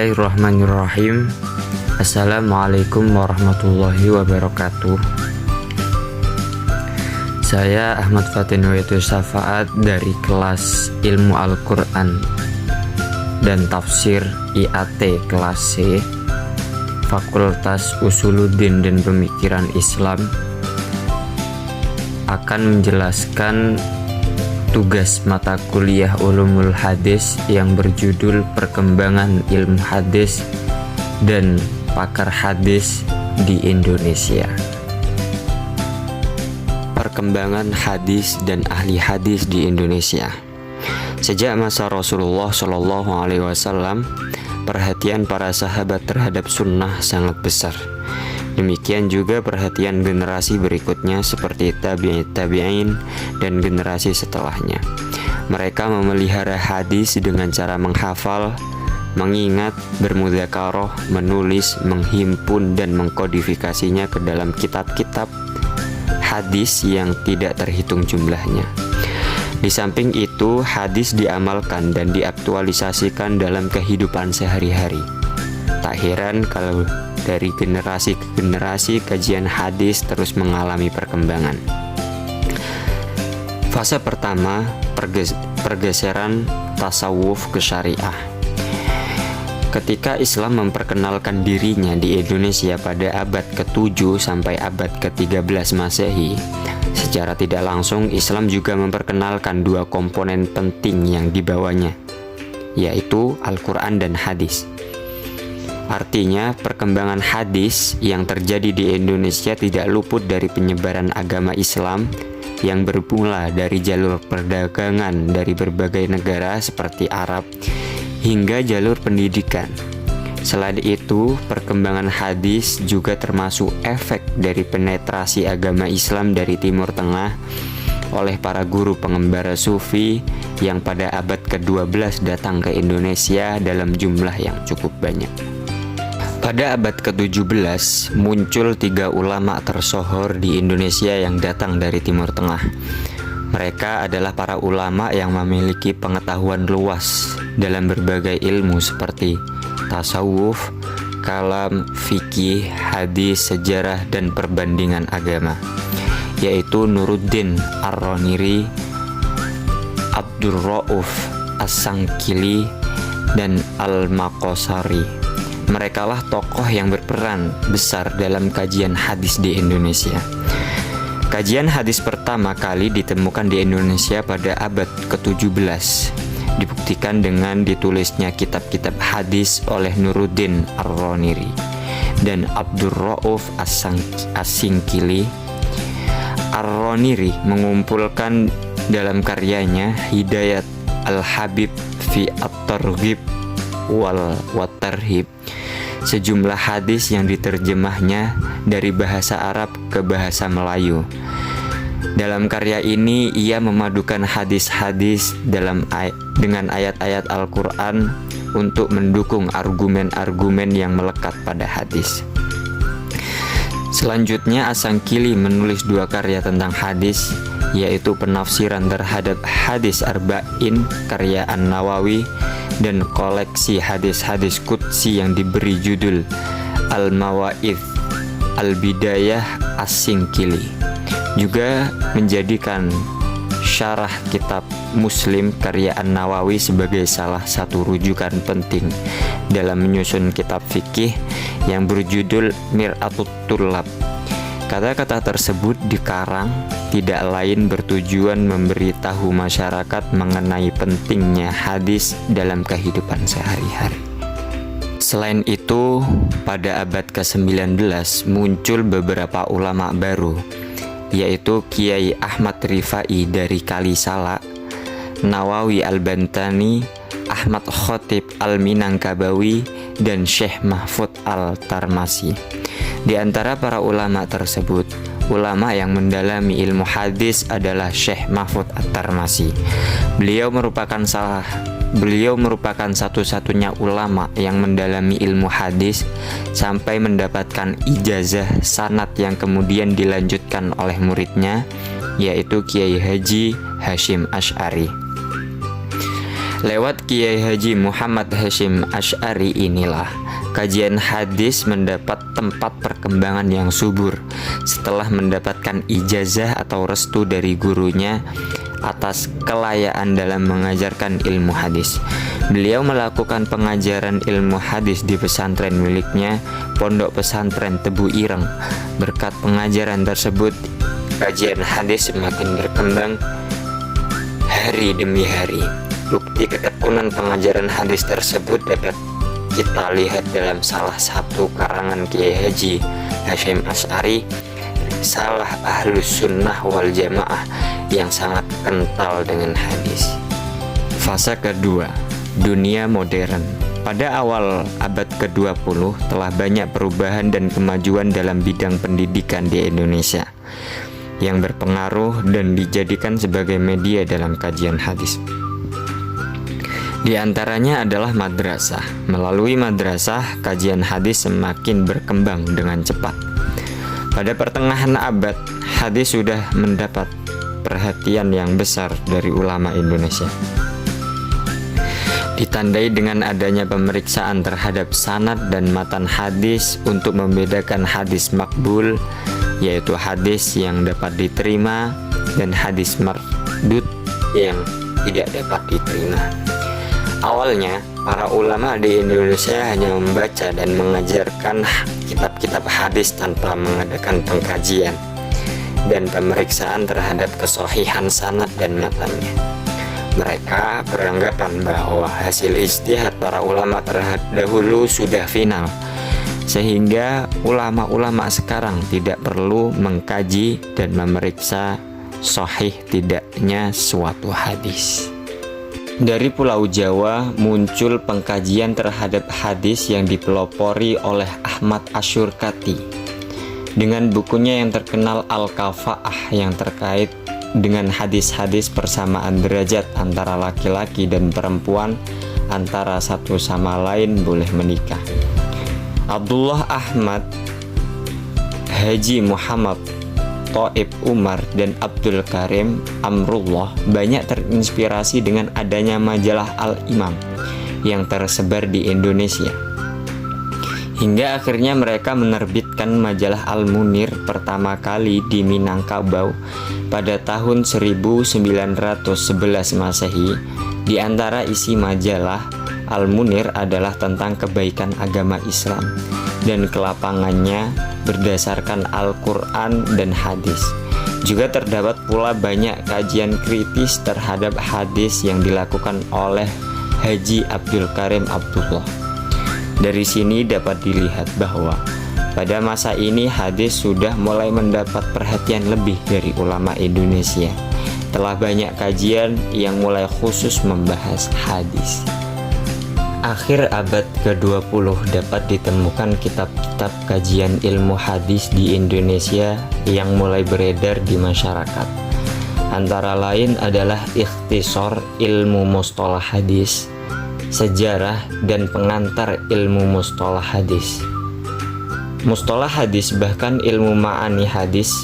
Bismillahirrahmanirrahim. Assalamualaikum warahmatullahi wabarakatuh. Saya Ahmad Fatin Waitu Syafaat dari kelas Ilmu Al-Quran dan Tafsir IAT kelas C, Fakultas Usuluddin dan Pemikiran Islam, akan menjelaskan tugas mata kuliah Ulumul Hadis yang berjudul Perkembangan Ilmu Hadis dan Pakar Hadis di Indonesia. Perkembangan hadis dan ahli hadis di Indonesia. Sejak masa Rasulullah Shallallahu Alaihi Wasallam, perhatian para sahabat terhadap sunnah sangat besar. Demikian juga perhatian generasi berikutnya seperti tabi'in dan generasi setelahnya. Mereka memelihara hadis dengan cara menghafal, mengingat, bermudzakarah, menulis, menghimpun dan mengkodifikasinya ke dalam kitab-kitab hadis yang tidak terhitung jumlahnya. Di samping itu, hadis diamalkan dan diaktualisasikan dalam kehidupan sehari-hari. Tak heran kalau dari generasi ke generasi kajian hadis terus mengalami perkembangan. Fase pertama, pergeseran tasawuf ke syariah. Ketika Islam memperkenalkan dirinya di Indonesia pada abad ke-7 sampai abad ke-13 Masehi, secara tidak langsung Islam juga memperkenalkan dua komponen penting yang dibawanya, yaitu Al-Quran dan hadis. Artinya, perkembangan hadis yang terjadi di Indonesia tidak luput dari penyebaran agama Islam yang bermula dari jalur perdagangan dari berbagai negara seperti Arab hingga jalur pendidikan. Selain itu, perkembangan hadis juga termasuk efek dari penetrasi agama Islam dari Timur Tengah oleh para guru pengembara sufi yang pada abad ke-12 datang ke Indonesia dalam jumlah yang cukup banyak. Pada abad ke-17, muncul 3 ulama tersohor di Indonesia yang datang dari Timur Tengah. Mereka adalah para ulama yang memiliki pengetahuan luas dalam berbagai ilmu seperti tasawuf, kalam, fikih, hadis, sejarah, dan perbandingan agama, yaitu Nuruddin Ar-Roniri, Abdurrauf As-Sangkili, dan Al-Maqasari. Mereka lah tokoh yang berperan besar dalam kajian hadis di Indonesia. Kajian hadis pertama kali ditemukan di Indonesia pada abad ke-17. Dibuktikan dengan ditulisnya kitab-kitab hadis oleh Nuruddin Ar-Roniri dan Abdurrauf As-Sangkili. Ar-Roniri mengumpulkan dalam karyanya Hidayat Al-Habib fi At-Targhib wal Tarhib sejumlah hadis yang diterjemahnya dari bahasa Arab ke bahasa Melayu. Dalam karya ini ia memadukan hadis-hadis dengan ayat-ayat Al-Quran untuk mendukung argumen-argumen yang melekat pada hadis. Selanjutnya As-Sangkili menulis 2 karya tentang hadis, yaitu penafsiran terhadap hadis Arba'in karya An-Nawawi dan koleksi hadis-hadis qudsi yang diberi judul Al-Mawa'idh Al-Bidayah As-Sangkili. Juga menjadikan syarah kitab Muslim karya An-Nawawi sebagai salah satu rujukan penting dalam menyusun kitab fikih yang berjudul Mir'atut Thullab. Kata-kata tersebut dikarang tidak lain bertujuan memberitahu masyarakat mengenai pentingnya hadis dalam kehidupan sehari-hari. Selain itu, pada abad ke-19 muncul beberapa ulama baru, yaitu Kiai Ahmad Rifai dari Kalisala, Nawawi Al-Bantani, Ahmad Khotib Al-Minangkabawi, dan Syekh Mahfud Al-Tarmasi. Di antara para ulama tersebut, ulama yang mendalami ilmu hadis adalah Syekh Mahfud Al-Tarmasi. Beliau merupakan satu-satunya ulama yang mendalami ilmu hadis sampai mendapatkan ijazah sanad yang kemudian dilanjutkan oleh muridnya, yaitu Kiai Haji Hashim Asy'ari. Lewat Kiai Haji Muhammad Hasyim Asy'ari inilah kajian hadis mendapat tempat perkembangan yang subur setelah mendapatkan ijazah atau restu dari gurunya atas kelayaan dalam mengajarkan ilmu hadis. Beliau melakukan pengajaran ilmu hadis di pesantren miliknya, Pondok Pesantren Tebu Ireng. Berkat pengajaran tersebut, kajian hadis semakin berkembang hari demi hari. Bukti ketekunan pengajaran hadis tersebut dapat kita lihat dalam salah satu karangan Kiai Haji Hasyim Asy'ari, Risalah Ahlus Sunnah wal Jamaah, yang sangat kental dengan hadis. Fase kedua, dunia modern. Pada awal abad ke-20 telah banyak perubahan dan kemajuan dalam bidang pendidikan di Indonesia yang berpengaruh dan dijadikan sebagai media dalam kajian hadis. Di antaranya adalah madrasah. Melalui madrasah, kajian hadis semakin berkembang dengan cepat. Pada pertengahan abad, hadis sudah mendapat perhatian yang besar dari ulama Indonesia. Ditandai dengan adanya pemeriksaan terhadap sanad dan matan hadis untuk membedakan hadis makbul, yaitu hadis yang dapat diterima, dan hadis mardud yang tidak dapat diterima. Awalnya, para ulama di Indonesia hanya membaca dan mengajarkan kitab-kitab hadis tanpa mengadakan pengkajian dan pemeriksaan terhadap kesohihan sanad dan matanya. Mereka beranggapan bahwa hasil ijtihad para ulama terdahulu sudah final, sehingga ulama-ulama sekarang tidak perlu mengkaji dan memeriksa sahih tidaknya suatu hadis. Dari Pulau Jawa muncul pengkajian terhadap hadis yang dipelopori oleh Ahmad Asyurkati dengan bukunya yang terkenal Al-Kafa'ah yang terkait dengan hadis-hadis persamaan derajat antara laki-laki dan perempuan antara satu sama lain boleh menikah. Abdullah Ahmad, Haji Muhammad Thaib Umar, dan Abdul Karim Amrullah banyak terinspirasi dengan adanya majalah Al-Imam yang tersebar di Indonesia. Hingga akhirnya mereka menerbitkan majalah Al-Munir pertama kali di Minangkabau pada tahun 1911 Masehi. Di antara isi majalah Al-Munir adalah tentang kebaikan agama Islam dan kelapangannya berdasarkan Al-Quran dan hadis. Juga terdapat pula banyak kajian kritis terhadap hadis yang dilakukan oleh Haji Abdul Karim Abdullah. Dari sini dapat dilihat bahwa pada masa ini hadis sudah mulai mendapat perhatian lebih dari ulama Indonesia. Telah banyak kajian yang mulai khusus membahas hadis. Akhir abad ke-20 dapat ditemukan kitab-kitab kajian ilmu hadis di Indonesia yang mulai beredar di masyarakat. Antara lain adalah Ikhtisar Ilmu Mustalah Hadis, Sejarah dan Pengantar Ilmu Mustalah Hadis. Mustalah hadis bahkan ilmu ma'ani hadis.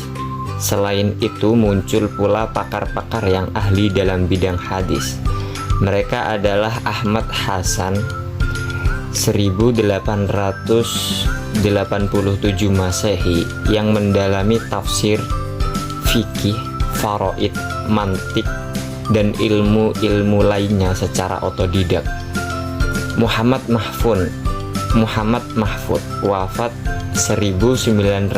Selain itu muncul pula pakar-pakar yang ahli dalam bidang hadis. Mereka adalah Ahmad Hasan 1887 Masehi yang mendalami tafsir, fikih, faraid, mantik, dan ilmu-ilmu lainnya secara otodidak. Muhammad Mahfud wafat 1919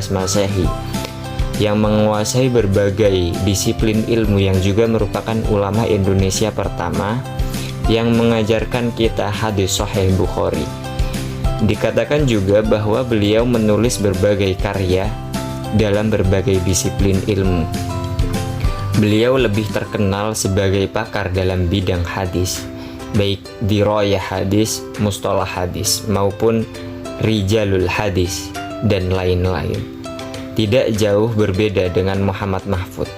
Masehi yang menguasai berbagai disiplin ilmu, yang juga merupakan ulama Indonesia pertama yang mengajarkan kita hadis Sahih Bukhari. Dikatakan juga bahwa beliau menulis berbagai karya dalam berbagai disiplin ilmu. Beliau lebih terkenal sebagai pakar dalam bidang hadis, baik dirayah hadis, mustalah hadis, maupun rijalul hadis, dan lain-lain. Tidak jauh berbeda dengan Muhammad Mahfud,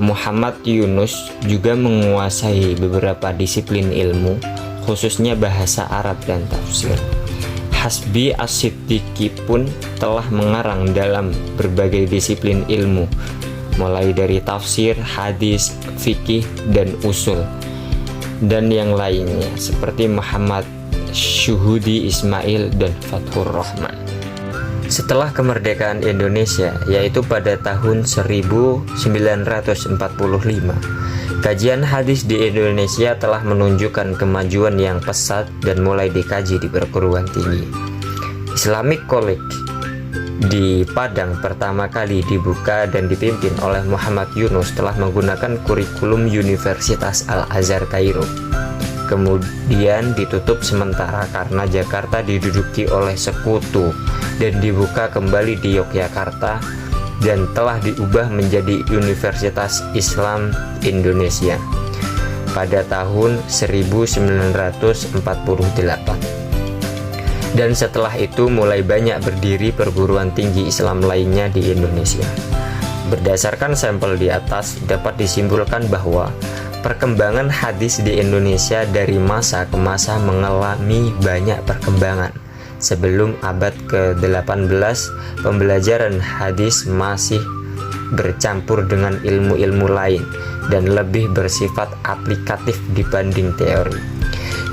Muhammad Yunus juga menguasai beberapa disiplin ilmu, khususnya bahasa Arab dan tafsir. Hasbi As-Siddiqi pun telah mengarang dalam berbagai disiplin ilmu, mulai dari tafsir, hadis, fikih, dan usul. dan yang lainnya seperti Muhammad Syuhudi Ismail dan Fathur Rahman. Setelah kemerdekaan Indonesia, yaitu pada tahun 1945, kajian hadis di Indonesia telah menunjukkan kemajuan yang pesat dan mulai dikaji di perguruan tinggi. Islamic College di Padang pertama kali dibuka dan dipimpin oleh Muhammad Yunus telah menggunakan kurikulum Universitas Al-Azhar Kairo. Kemudian ditutup sementara karena Jakarta diduduki oleh sekutu dan dibuka kembali di Yogyakarta dan telah diubah menjadi Universitas Islam Indonesia pada tahun 1948. Dan setelah itu mulai banyak berdiri perguruan tinggi Islam lainnya di Indonesia. Berdasarkan sampel di atas, dapat disimpulkan bahwa perkembangan hadis di Indonesia dari masa ke masa mengalami banyak perkembangan. Sebelum abad ke-18, pembelajaran hadis masih bercampur dengan ilmu-ilmu lain dan lebih bersifat aplikatif dibanding teori.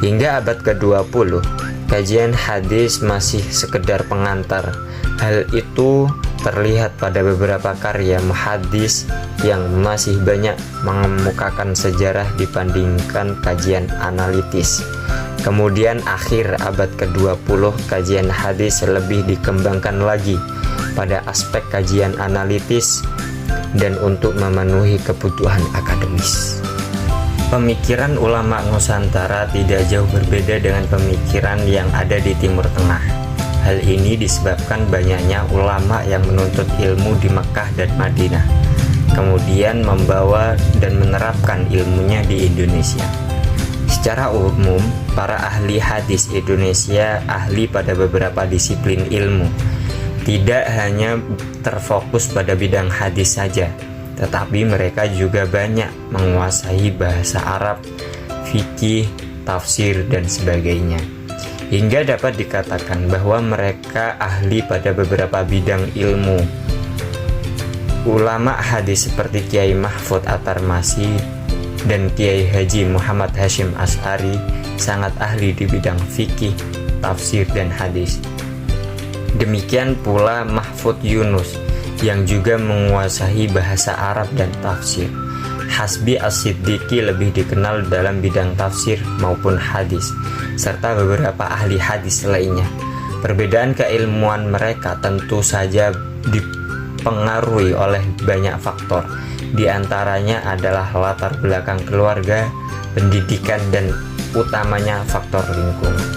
Hingga abad ke-20, kajian hadis masih sekedar pengantar. Hal itu terlihat pada beberapa karya muhadis yang masih banyak mengemukakan sejarah dibandingkan kajian analitis. Kemudian akhir abad ke-20, kajian hadis lebih dikembangkan lagi pada aspek kajian analitis dan untuk memenuhi kebutuhan akademis. Pemikiran ulama Nusantara tidak jauh berbeda dengan pemikiran yang ada di Timur Tengah. Hal ini disebabkan banyaknya ulama yang menuntut ilmu di Mekah dan Madinah, kemudian membawa dan menerapkan ilmunya di Indonesia. Secara umum, para ahli hadis Indonesia ahli pada beberapa disiplin ilmu, tidak hanya terfokus pada bidang hadis saja, tetapi mereka juga banyak menguasai bahasa Arab, fikih, tafsir, dan sebagainya. Hingga dapat dikatakan bahwa mereka ahli pada beberapa bidang ilmu. Ulama hadis seperti Kiai Mahfud At-Tarmasi dan Kiai Haji Muhammad Hashim Ash'ari sangat ahli di bidang fikih, tafsir, dan hadis. Demikian pula Mahfud Yunus yang juga menguasai bahasa Arab dan tafsir. Hasbi As-Siddiqi lebih dikenal dalam bidang tafsir maupun hadis, serta beberapa ahli hadis lainnya. Perbedaan keilmuan mereka tentu saja dipengaruhi oleh banyak faktor. Di antaranya adalah latar belakang keluarga, pendidikan, dan utamanya faktor lingkungan.